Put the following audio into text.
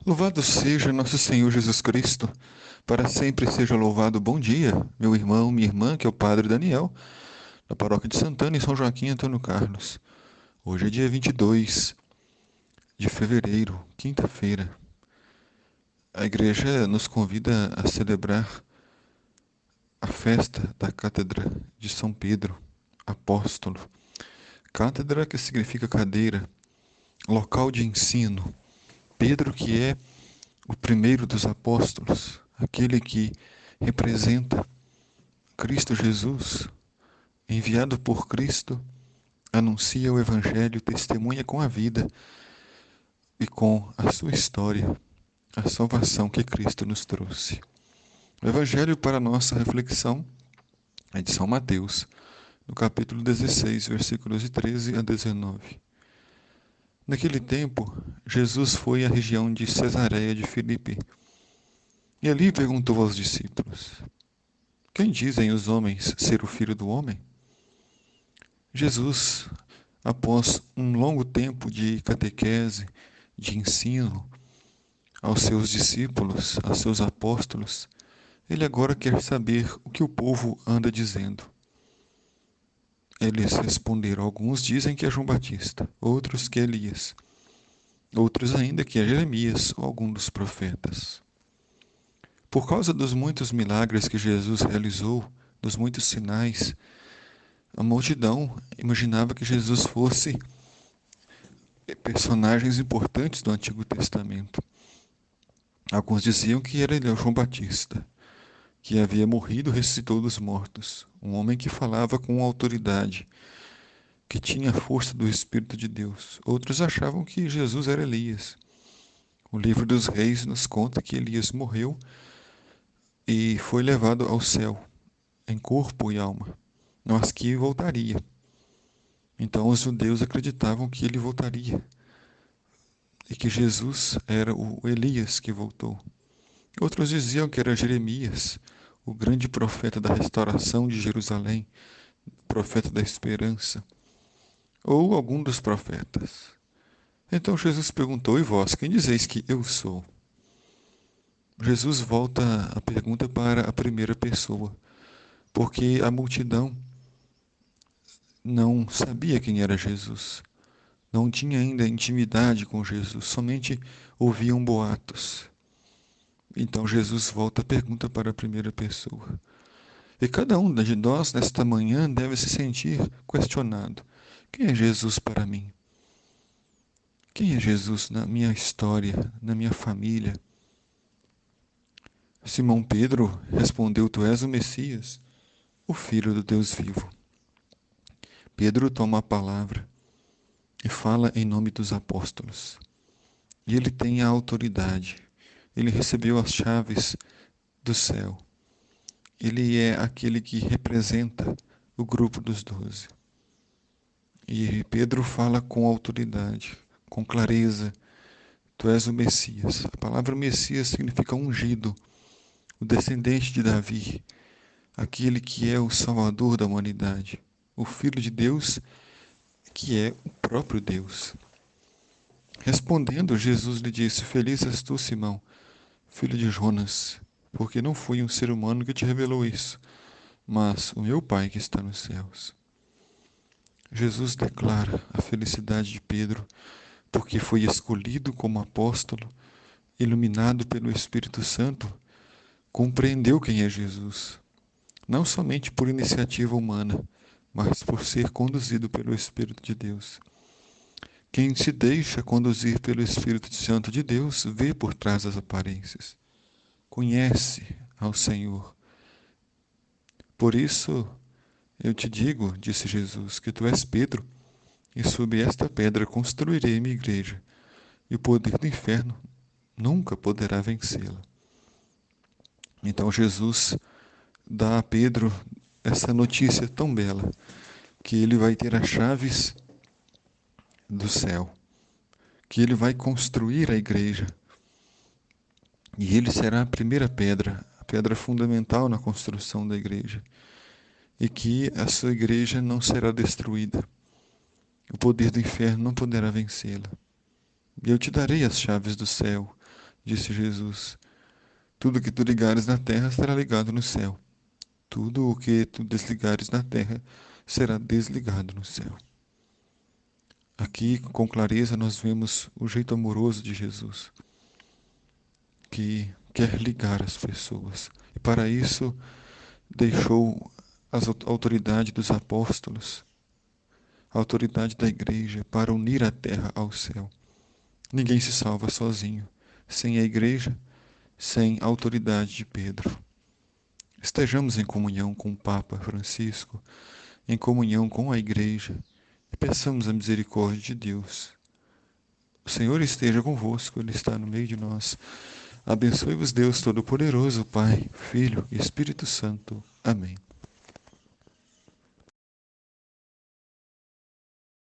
Louvado seja nosso Senhor Jesus Cristo, para sempre seja louvado. Bom dia, meu irmão, minha irmã, que é o Padre Daniel, da Paróquia de Santana, em São Joaquim Antônio Carlos. Hoje é dia 22 de fevereiro, quinta-feira. A igreja nos convida a celebrar a festa da Cátedra de São Pedro, apóstolo. Cátedra que significa cadeira, local de ensino. Pedro que é o primeiro dos apóstolos, aquele que representa Cristo Jesus, enviado por Cristo, anuncia o Evangelho, testemunha com a vida e com a sua história a salvação que Cristo nos trouxe. O Evangelho para nossa reflexão é de São Mateus, no capítulo 16, versículos de 13 a 19. Naquele tempo, Jesus foi à região de Cesareia de Filipe e ali perguntou aos discípulos: Quem dizem os homens ser o Filho do Homem? Jesus, após um longo tempo de catequese, de ensino aos seus discípulos, aos seus apóstolos, ele agora quer saber o que o povo anda dizendo. Eles responderam: alguns dizem que é João Batista, outros que é Elias, outros ainda que é Jeremias ou algum dos profetas. Por causa dos muitos milagres que Jesus realizou, dos muitos sinais, a multidão imaginava que Jesus fosse personagens importantes do Antigo Testamento. Alguns diziam que era ele, João Batista, que havia morrido e ressuscitou dos mortos, um homem que falava com autoridade, que tinha a força do Espírito de Deus. Outros achavam que Jesus era Elias. O livro dos Reis nos conta que Elias morreu e foi levado ao céu, em corpo e alma, mas que voltaria. Então os judeus acreditavam que ele voltaria e que Jesus era o Elias que voltou. Outros diziam que era Jeremias, o grande profeta da restauração de Jerusalém, profeta da esperança, ou algum dos profetas. Então Jesus perguntou: E vós, quem dizeis que eu sou? Jesus volta a pergunta para a primeira pessoa, porque a multidão não sabia quem era Jesus, não tinha ainda intimidade com Jesus, somente ouviam boatos. Então Jesus volta a pergunta para a primeira pessoa. E cada um de nós, nesta manhã, deve se sentir questionado: quem é Jesus para mim? Quem é Jesus na minha história, na minha família? Simão Pedro respondeu: Tu és o Messias, o Filho do Deus vivo. Pedro toma a palavra e fala em nome dos apóstolos. E ele tem a autoridade. Ele recebeu as chaves do céu. Ele é aquele que representa o grupo dos 12. E Pedro fala com autoridade, com clareza: Tu és o Messias. A palavra Messias significa ungido, o descendente de Davi, aquele que é o Salvador da humanidade, o Filho de Deus, que é o próprio Deus. Respondendo, Jesus lhe disse: Feliz és tu, Simão, filho de Jonas, porque não foi um ser humano que te revelou isso, mas o meu Pai que está nos céus. Jesus declara a felicidade de Pedro, porque foi escolhido como apóstolo, iluminado pelo Espírito Santo, compreendeu quem é Jesus, não somente por iniciativa humana, mas por ser conduzido pelo Espírito de Deus. Quem se deixa conduzir pelo Espírito Santo de Deus vê por trás das aparências, conhece ao Senhor. Por isso eu te digo, disse Jesus, que tu és Pedro, e sobre esta pedra construirei minha igreja, e o poder do inferno nunca poderá vencê-la. Então Jesus dá a Pedro essa notícia tão bela, que ele vai ter as chaves do céu, que ele vai construir a igreja, e ele será a primeira pedra, a pedra fundamental na construção da igreja, e que a sua igreja não será destruída. O poder do inferno não poderá vencê-la. E eu te darei as chaves do céu, disse Jesus. Tudo que tu ligares na terra estará ligado no céu. Tudo o que tu desligares na terra será desligado no céu. Aqui, com clareza, nós vemos o jeito amoroso de Jesus, que quer ligar as pessoas. E para isso, deixou a autoridade dos apóstolos, a autoridade da igreja, para unir a terra ao céu. Ninguém se salva sozinho, sem a igreja, sem a autoridade de Pedro. Estejamos em comunhão com o Papa Francisco, em comunhão com a igreja, e peçamos a misericórdia de Deus. O Senhor esteja convosco, Ele está no meio de nós. Abençoe-vos Deus Todo-Poderoso, Pai, Filho e Espírito Santo. Amém.